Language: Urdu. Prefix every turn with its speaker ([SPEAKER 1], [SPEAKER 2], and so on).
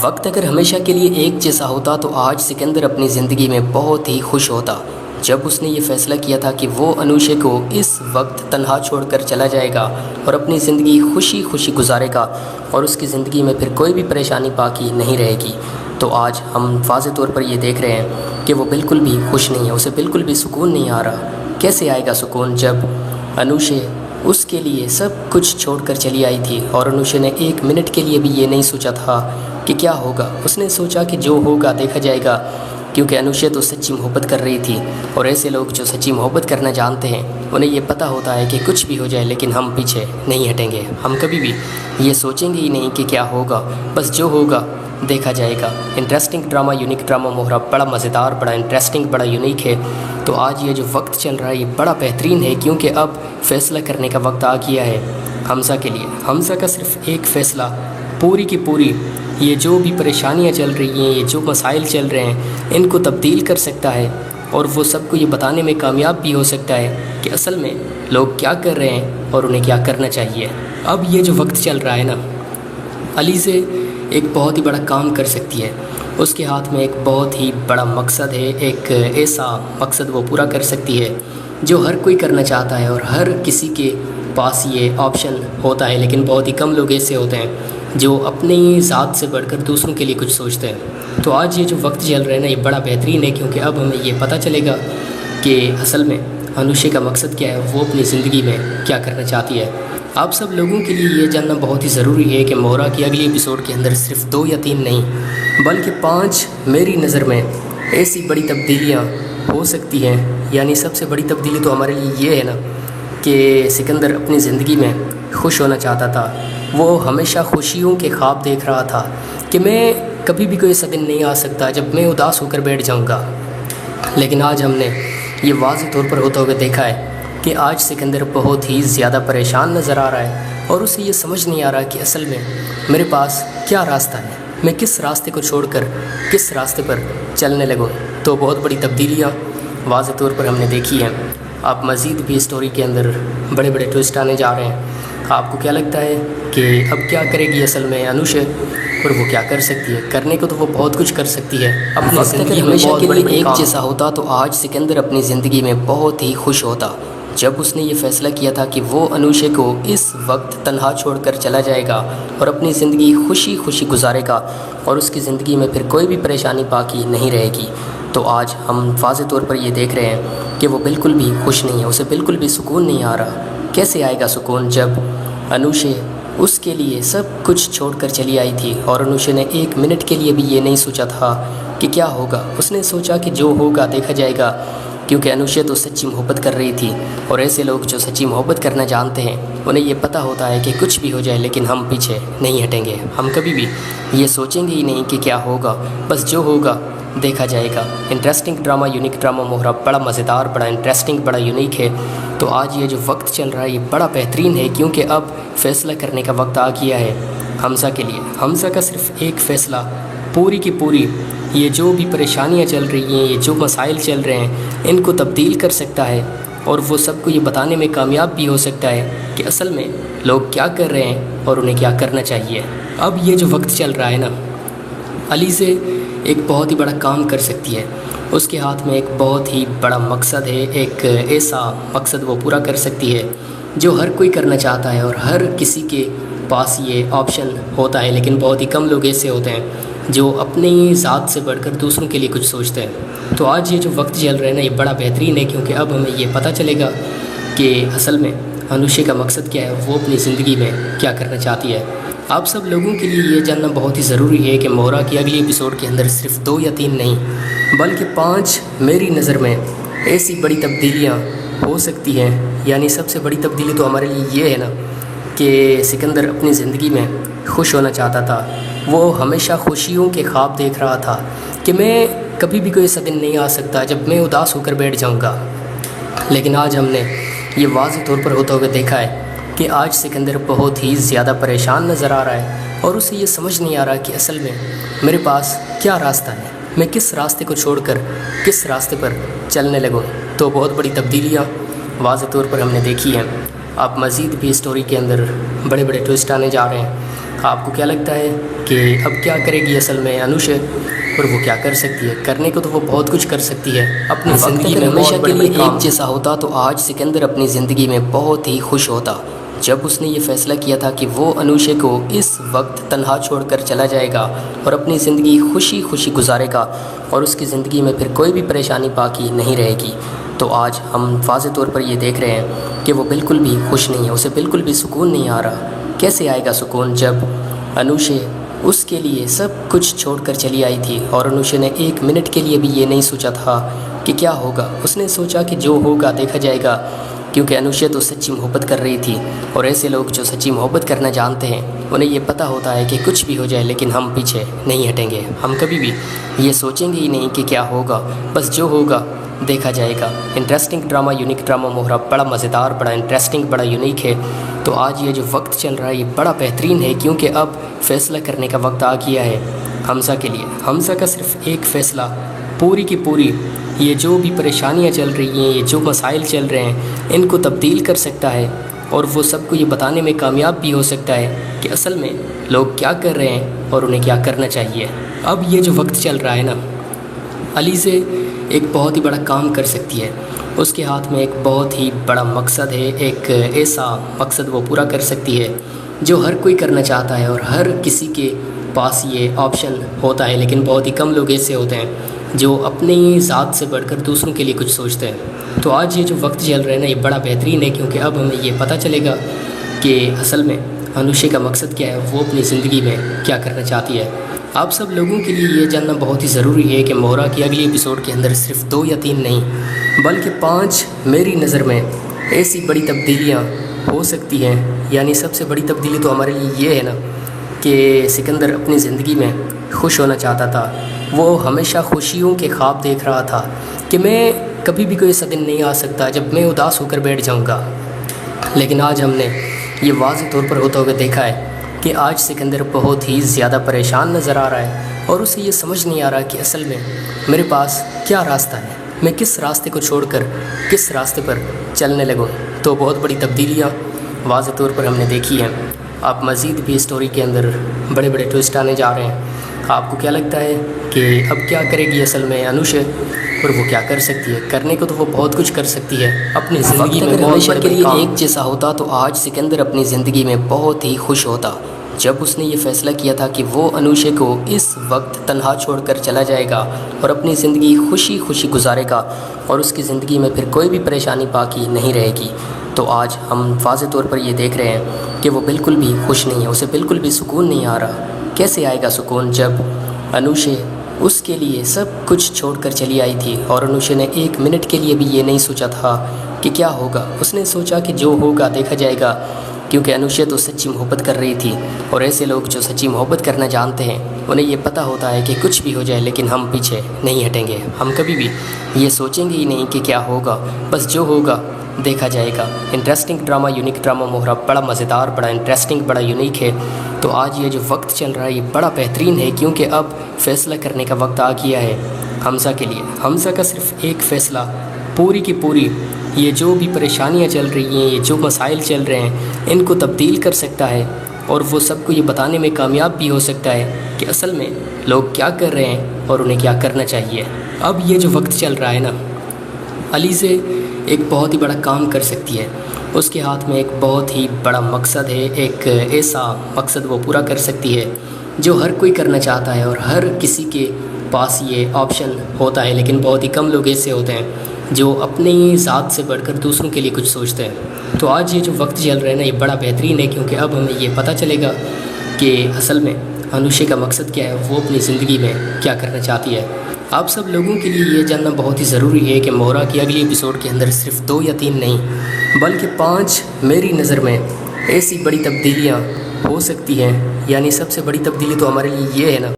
[SPEAKER 1] وقت اگر ہمیشہ کے لیے ایک جیسا ہوتا تو آج سکندر اپنی زندگی میں بہت ہی خوش ہوتا جب اس نے یہ فیصلہ کیا تھا کہ وہ انوشے کو اس وقت تنہا چھوڑ کر چلا جائے گا اور اپنی زندگی خوشی خوشی گزارے گا اور اس کی زندگی میں پھر کوئی بھی پریشانی باقی نہیں رہے گی۔ تو آج ہم واضح طور پر یہ دیکھ رہے ہیں کہ وہ بالکل بھی خوش نہیں ہے، اسے بالکل بھی سکون نہیں آ رہا۔ کیسے آئے گا سکون جب انوشے اس کے لیے سب کچھ چھوڑ کر چلی آئی تھی اور انوشے نے ایک منٹ کے لیے بھی یہ نہیں سوچا تھا کہ کیا ہوگا۔ اس نے سوچا کہ جو ہوگا دیکھا جائے گا، کیونکہ انوشے تو سچی محبت کر رہی تھی اور ایسے لوگ جو سچی محبت کرنا جانتے ہیں انہیں یہ پتہ ہوتا ہے کہ کچھ بھی ہو جائے لیکن ہم پیچھے نہیں ہٹیں گے، ہم کبھی بھی یہ سوچیں گے ہی نہیں کہ کیا ہوگا، بس جو ہوگا دیکھا جائے گا۔ انٹرسٹنگ ڈرامہ، یونیک ڈرامہ موہرا بڑا مزیدار، بڑا انٹرسٹنگ، بڑا یونیک ہے۔ تو آج یہ جو وقت چل رہا ہے یہ بڑا بہترین ہے، کیونکہ اب فیصلہ کرنے کا وقت آ گیا ہے حمزہ کے لیے۔ حمزہ کا صرف ایک فیصلہ پوری کی پوری یہ جو بھی پریشانیاں چل رہی ہیں، یہ جو مسائل چل رہے ہیں، ان کو تبدیل کر سکتا ہے اور وہ سب کو یہ بتانے میں کامیاب بھی ہو سکتا ہے کہ اصل میں لوگ کیا کر رہے ہیں اور انہیں کیا کرنا چاہیے۔ اب یہ جو وقت چل رہا ہے نا، علی سے ایک بہت ہی بڑا کام کر سکتی ہے، اس کے ہاتھ میں ایک بہت ہی بڑا مقصد ہے، ایک ایسا مقصد وہ پورا کر سکتی ہے جو ہر کوئی کرنا چاہتا ہے اور ہر کسی کے پاس یہ آپشن ہوتا ہے، لیکن بہت ہی کم لوگ ایسے ہوتے ہیں جو اپنی ذات سے بڑھ کر دوسروں کے لیے کچھ سوچتے ہیں۔ تو آج یہ جو وقت چل رہا ہے نا یہ بڑا بہترین ہے، کیونکہ اب ہمیں یہ پتہ چلے گا کہ اصل میں انوشے کا مقصد کیا ہے، وہ اپنی زندگی میں کیا کرنا چاہتی ہے۔ آپ سب لوگوں کے لیے یہ جاننا بہت ہی ضروری ہے کہ موہرا کی اگلی ایپیسوڈ کے اندر صرف 2 یا 3 نہیں بلکہ 5 میری نظر میں ایسی بڑی تبدیلیاں ہو سکتی ہیں۔ یعنی سب سے بڑی تبدیلی تو ہمارے لیے یہ ہے نا کہ سکندر اپنی زندگی میں خوش ہونا چاہتا تھا، وہ ہمیشہ خوشیوں کے خواب دیکھ رہا تھا کہ میں کبھی بھی کوئی ایسا دن نہیں آ سکتا جب میں اداس ہو کر بیٹھ جاؤں گا، لیکن آج ہم نے یہ واضح طور پر ہوتا ہوا دیکھا ہے کہ آج سکندر بہت ہی زیادہ پریشان نظر آ رہا ہے اور اسے یہ سمجھ نہیں آ رہا کہ اصل میں میرے پاس کیا راستہ ہے، میں کس راستے کو چھوڑ کر کس راستے پر چلنے لگوں۔ تو بہت بڑی تبدیلیاں واضح طور پر ہم نے دیکھی ہیں۔ آپ مزید بھی اسٹوری کے اندر بڑے بڑے ٹوسٹ آنے جا رہے ہیں۔ آپ کو کیا لگتا ہے کہ اب کیا کرے گی اصل میں انوشے، اور وہ کیا کر سکتی ہے؟ کرنے کو تو وہ بہت کچھ کر سکتی ہے اپنی زندگی میں۔ ہمیشہ کے لیے ایک جیسا ہوتا تو آج سکندر اپنی زندگی میں بہت ہی خوش ہوتا جب اس نے یہ فیصلہ کیا تھا کہ وہ انوشے کو اس وقت تنہا چھوڑ کر چلا جائے گا اور اپنی زندگی خوشی خوشی گزارے گا اور اس کی زندگی میں پھر کوئی بھی پریشانی باقی نہیں رہے گی۔ تو آج ہم واضح طور پر یہ دیکھ رہے ہیں کہ وہ بالکل بھی خوش نہیں ہے، اسے بالکل بھی سکون نہیں آ رہا۔ کیسے آئے گا سکون جب انوشے اس کے لیے سب کچھ چھوڑ کر چلی آئی تھی اور انوشے نے ایک منٹ کے لیے بھی یہ نہیں سوچا تھا کہ کیا ہوگا۔ اس نے سوچا کہ جو ہوگا دیکھا جائے گا، کیونکہ انوشے تو سچی محبت کر رہی تھی اور ایسے لوگ جو سچی محبت کرنا جانتے ہیں انہیں یہ پتہ ہوتا ہے کہ کچھ بھی ہو جائے لیکن ہم پیچھے نہیں ہٹیں گے، ہم کبھی بھی یہ سوچیں گے ہی نہیں کہ کیا ہوگا، بس جو ہوگا دیکھا جائے گا۔ انٹرسٹنگ ڈرامہ، یونیک ڈرامہ موہرا بڑا مزیدار، بڑا انٹرسٹنگ، بڑا یونیک ہے۔ تو آج یہ جو وقت چل رہا ہے یہ بڑا بہترین ہے، کیونکہ اب فیصلہ کرنے کا وقت آ گیا ہے حمزہ کے لیے۔ حمزہ کا صرف ایک فیصلہ پوری کی پوری یہ جو بھی پریشانیاں چل رہی ہیں، یہ جو مسائل چل رہے ہیں، ان کو تبدیل کر سکتا ہے اور وہ سب کو یہ بتانے میں کامیاب بھی ہو سکتا ہے کہ اصل میں لوگ کیا کر رہے ہیں اور انہیں کیا کرنا چاہیے۔ اب یہ جو وقت چل رہا ہے نا، علی سے ایک بہت ہی بڑا کام کر سکتی ہے، اس کے ہاتھ میں ایک بہت ہی بڑا مقصد ہے، ایک ایسا مقصد وہ پورا کر سکتی ہے جو ہر کوئی کرنا چاہتا ہے اور ہر کسی کے پاس یہ آپشن ہوتا ہے، لیکن بہت ہی کم لوگ ایسے ہوتے ہیں جو اپنی ذات سے بڑھ کر دوسروں کے لیے کچھ سوچتے ہیں۔ تو آج یہ جو وقت چل رہا ہے نا یہ بڑا بہترین ہے، کیونکہ اب ہمیں یہ پتہ چلے گا کہ اصل میں انوشے کا مقصد کیا ہے، وہ اپنی زندگی میں کیا کرنا چاہتی ہے۔ آپ سب لوگوں کے لیے یہ جاننا بہت ہی ضروری ہے کہ موہرا کی اگلی ایپیسوڈ کے اندر صرف 2 یا 3 نہیں بلکہ 5 میری نظر میں ایسی بڑی تبدیلیاں ہو سکتی ہیں۔ یعنی سب سے بڑی تبدیلی تو ہمارے لیے یہ ہے نا کہ سکندر اپنی زندگی میں خوش ہونا چاہتا تھا، وہ ہمیشہ خوشیوں کے خواب دیکھ رہا تھا کہ میں کبھی بھی کوئی ایسا دن نہیں آ سکتا جب میں اداس ہو کر بیٹھ جاؤں گا، لیکن آج ہم نے یہ واضح طور پر ہوتا ہوا دیکھا ہے کہ آج سکندر بہت ہی زیادہ پریشان نظر آ رہا ہے اور اسے یہ سمجھ نہیں آ رہا کہ اصل میں میرے پاس کیا راستہ ہے، میں کس راستے کو چھوڑ کر کس راستے پر چلنے لگوں۔ تو بہت بڑی تبدیلیاں واضح طور پر ہم نے دیکھی ہیں۔ آپ مزید بھی اسٹوری کے اندر بڑے بڑے ٹوسٹ آنے جا رہے ہیں۔ آپ کو کیا لگتا ہے کہ اب کیا کرے گی اصل میں انوشے، اور وہ کیا کر سکتی ہے؟ کرنے کو تو وہ بہت کچھ کر سکتی ہے اپنی زندگی میں۔ ہمیشہ کے لیے ایک جیسا ہوتا تو آج سکندر اپنی زندگی میں بہت ہی خوش ہوتا۔ جب اس نے یہ فیصلہ کیا تھا کہ وہ انوشے کو اس وقت تنہا چھوڑ کر چلا جائے گا اور اپنی زندگی خوشی خوشی گزارے گا، اور اس کی زندگی میں پھر کوئی بھی پریشانی باقی نہیں رہے گی، تو آج ہم واضح طور پر یہ دیکھ رہے ہیں کہ وہ بالکل بھی خوش نہیں ہے، اسے بالکل بھی سکون نہیں آ رہا۔ کیسے آئے گا سکون جب انوشے اس کے لیے سب کچھ چھوڑ کر چلی آئی تھی، اور انوشے نے ایک منٹ کے لیے بھی یہ نہیں سوچا تھا کہ کیا ہوگا۔ اس نے سوچا کہ جو ہوگا دیکھا جائے گا، کیونکہ انوشے تو سچی محبت کر رہی تھی، اور ایسے لوگ جو سچی محبت کرنا جانتے ہیں انہیں یہ پتہ ہوتا ہے کہ کچھ بھی ہو جائے لیکن ہم پیچھے نہیں ہٹیں گے، ہم کبھی بھی یہ سوچیں گے ہی نہیں کہ کیا ہوگا، بس جو ہوگا دیکھا جائے گا۔ انٹرسٹنگ ڈرامہ، یونیک ڈرامہ موہرا بڑا مزیدار، بڑا انٹرسٹنگ، بڑا یونیک ہے۔ تو آج یہ جو وقت چل رہا ہے یہ بڑا بہترین ہے، کیونکہ اب فیصلہ کرنے کا وقت آ گیا ہے حمزہ کے لیے۔ حمزہ کا صرف ایک فیصلہ پوری کی پوری یہ جو بھی پریشانیاں چل رہی ہیں، یہ جو مسائل چل رہے ہیں، ان کو تبدیل کر سکتا ہے، اور وہ سب کو یہ بتانے میں کامیاب بھی ہو سکتا ہے کہ اصل میں لوگ کیا کر رہے ہیں اور انہیں کیا کرنا چاہیے۔ اب یہ جو وقت چل رہا ہے نا، علی سے ایک بہت ہی بڑا کام کر سکتی ہے، اس کے ہاتھ میں ایک بہت ہی بڑا مقصد ہے، ایک ایسا مقصد وہ پورا کر سکتی ہے جو ہر کوئی کرنا چاہتا ہے، اور ہر کسی کے پاس یہ آپشن ہوتا ہے، لیکن بہت ہی کم لوگ ایسے ہوتے ہیں جو اپنی ذات سے بڑھ کر دوسروں کے لیے کچھ سوچتے ہیں۔ تو آج یہ جو وقت چل رہا ہے نا یہ بڑا بہترین ہے، کیونکہ اب ہمیں یہ پتہ چلے گا کہ اصل میں انوشے کا مقصد کیا ہے، وہ اپنی زندگی میں کیا کرنا چاہتی ہے۔ آپ سب لوگوں کے لیے یہ جاننا بہت ہی ضروری ہے کہ موہرا کی اگلی ایپیسوڈ کے اندر صرف 2 یا 3 نہیں بلکہ 5 میری نظر میں ایسی بڑی تبدیلیاں ہو سکتی ہیں۔ یعنی سب سے بڑی تبدیلی تو ہمارے لیے یہ ہے نا کہ سکندر اپنی زندگی میں خوش ہونا چاہتا تھا، وہ ہمیشہ خوشیوں کے خواب دیکھ رہا تھا کہ میں کبھی بھی کوئی ایسا دن نہیں آ سکتا جب میں اداس ہو کر بیٹھ جاؤں گا، لیکن آج ہم نے یہ واضح طور پر ہوتا ہوا دیکھا ہے کہ آج سکندر بہت ہی زیادہ پریشان نظر آ رہا ہے، اور اسے یہ سمجھ نہیں آ رہا کہ اصل میں میرے پاس کیا راستہ ہے، میں کس راستے کو چھوڑ کر کس راستے پر چلنے لگوں۔ تو بہت بڑی تبدیلیاں واضح طور پر ہم نے دیکھی ہیں۔ آپ مزید بھی اسٹوری کے اندر بڑے بڑے ٹوسٹ آنے جا رہے ہیں۔ آپ کو کیا لگتا ہے کہ اب کیا کرے گی اصل میں انوشے، اور وہ کیا کر سکتی ہے؟ کرنے کو تو وہ بہت کچھ کر سکتی ہے اپنی زندگی میں۔ ہمیشہ کے لیے ایک جیسا ہوتا تو آج سکندر اپنی زندگی میں بہت ہی خوش ہوتا۔ جب اس نے یہ فیصلہ کیا تھا کہ وہ انوشے کو اس وقت تنہا چھوڑ کر چلا جائے گا اور اپنی زندگی خوشی خوشی گزارے گا، اور اس کی زندگی میں پھر کوئی بھی پریشانی باقی نہیں رہے گی، تو آج ہم واضح طور پر یہ دیکھ رہے ہیں کہ وہ بالکل بھی خوش نہیں ہے، اسے بالکل بھی سکون نہیں آ رہا۔ کیسے آئے گا سکون جب انوشے اس کے لیے سب کچھ چھوڑ کر چلی آئی تھی، اور انوشے نے ایک منٹ کے لیے بھی یہ نہیں سوچا تھا کہ کیا ہوگا۔ اس نے سوچا کہ جو ہوگا دیکھا جائے گا، کیونکہ انوشے تو سچی محبت کر رہی تھی، اور ایسے لوگ جو سچی محبت کرنا جانتے ہیں انہیں یہ پتہ ہوتا ہے کہ کچھ بھی ہو جائے لیکن ہم پیچھے نہیں ہٹیں گے، ہم کبھی بھی یہ سوچیں گے ہی نہیں کہ کیا ہوگا، بس جو ہوگا دیکھا جائے گا۔ انٹرسٹنگ ڈرامہ، یونیک ڈرامہ موہرا بڑا مزیدار، بڑا انٹرسٹنگ، بڑا یونیک ہے۔ تو آج یہ جو وقت چل رہا ہے یہ بڑا بہترین ہے، کیونکہ اب فیصلہ کرنے کا وقت آ گیا ہے حمزہ کے لیے۔ حمزہ کا صرف ایک فیصلہ پوری کی پوری یہ جو بھی پریشانیاں چل رہی ہیں، یہ جو مسائل چل رہے ہیں، ان کو تبدیل کر سکتا ہے، اور وہ سب کو یہ بتانے میں کامیاب بھی ہو سکتا ہے کہ اصل میں لوگ کیا کر رہے ہیں اور انہیں کیا کرنا چاہیے۔ اب یہ جو وقت چل رہا ہے نا، علی سے ایک بہت ہی بڑا کام کر سکتی ہے، اس کے ہاتھ میں ایک بہت ہی بڑا مقصد ہے، ایک ایسا مقصد وہ پورا کر سکتی ہے جو ہر کوئی کرنا چاہتا ہے، اور ہر کسی کے پاس یہ آپشن ہوتا ہے، لیکن بہت ہی کم لوگ ایسے ہوتے ہیں جو اپنی ذات سے بڑھ کر دوسروں کے لیے کچھ سوچتے ہیں۔ تو آج یہ جو وقت چل رہا ہے نا یہ بڑا بہترین ہے، کیونکہ اب ہمیں یہ پتہ چلے گا کہ اصل میں انوشے کا مقصد کیا ہے، وہ اپنی زندگی میں کیا کرنا چاہتی ہے۔ آپ سب لوگوں کے لیے یہ جاننا بہت ہی ضروری ہے کہ موہرا کی اگلی ایپیسوڈ کے اندر صرف 2 یا 3 نہیں بلکہ 5 میری نظر میں ایسی بڑی تبدیلیاں ہو سکتی ہیں۔ یعنی سب سے بڑی تبدیلی تو ہمارے لیے یہ ہے نا